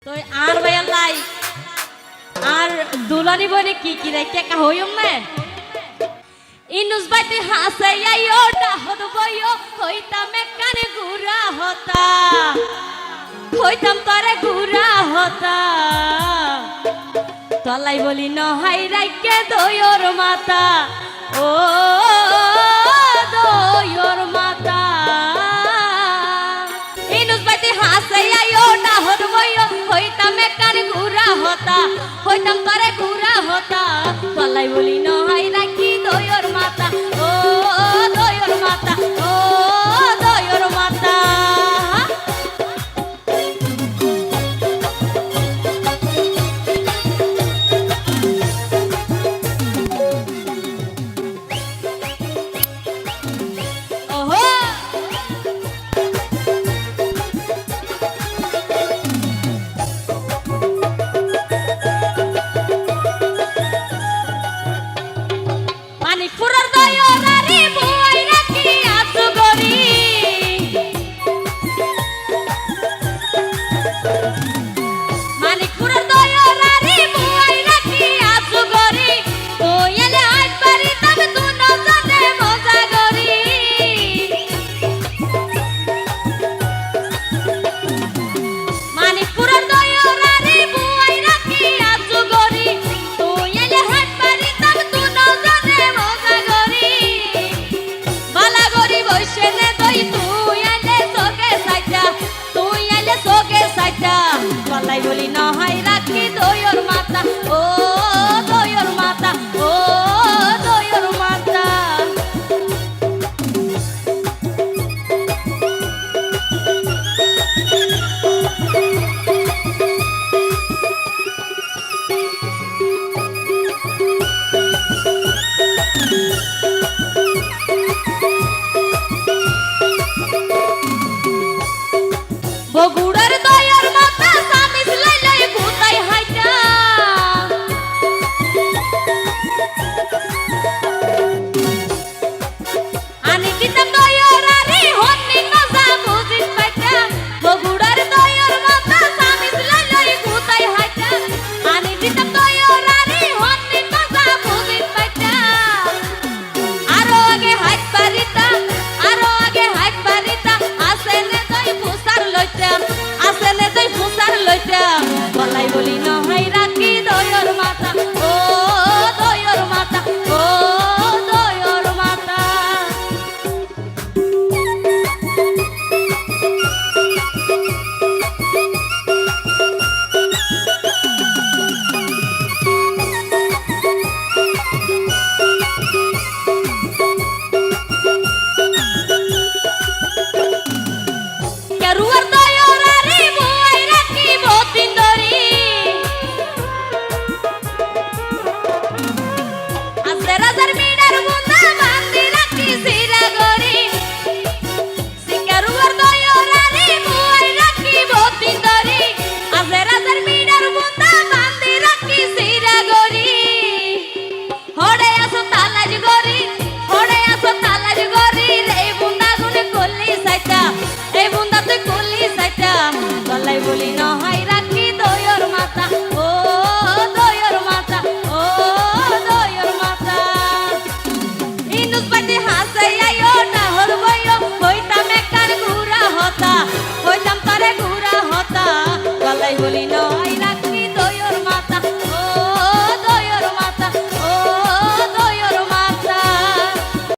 তো আর ভাইয়াল্লাই আর দুলানি বনে কি রেখে কা হইম না ইনুস বাইতে হাসে আইও ডাহদ বইও হইতাম কানে গুরা হতা হইতাম তোরে গুরা হতা তলাই বলি নহাই রাইকে দইর মাতা ও দইর মাতা ইনুস বাইতে হাসে আইও ডাহদ বইও হইতাম কানে গুরা হতা হইতাম তোরে গুরা হতা তলাই বলি নহাই রাখি দইর মাতা ও দইর মাতা ও দইর মাতা পালাই বলি নহাই রাখি দইর মাতা ও দইর মাতা ও দইর মাতা বগুড়ার দইর মাতা সামিস লাইলাই গুতাই হাইটা আনি কিতাম দইর আরে হন্নি মজা বুঝিস পাইটা বগুড়ার দইর মাতা সামিস লাইলাই গুতাই হাইটা আনি কিতাম দইর আরে হন্নি মজা বুঝিস পাইটা আরো আগে হাইট পারিতা আরো আগে হাইট পারিতা আসেনে দই ফুসার লইতা আসেনে দই ফুসার লইতা বলাই বলি নহাই রাখি দইর মাতা ও দইর মাতা ও দইর মাতা কেরুয়ার দইর আরে বই রাখি বতিন দরি আজের আজের মিনার বুন্দা বান্দি রাখি সিরা গরি কেরুয়ার দইর আরে বই রাখি বতিন দরি আজের আজের মিনার বুন্দা বান্দি রাখি সিরা গরি হড়ে আসো তালাজ গরি হড়ে আসো তালাজ গরি রে বুন্দা গুনে কলি সাইতা এই বুন্দা তুই কলি সাইতা গলাই বলি নহাই রাখি দইর মাতা ও দইর মাতা ও দইর মাতা ইনুস বাইতে হাসে আইও ডাহর বইও হইতাম কার গুরা হতা হইতাম তারে গুরা হতা গলাই বলি নহাই রাখি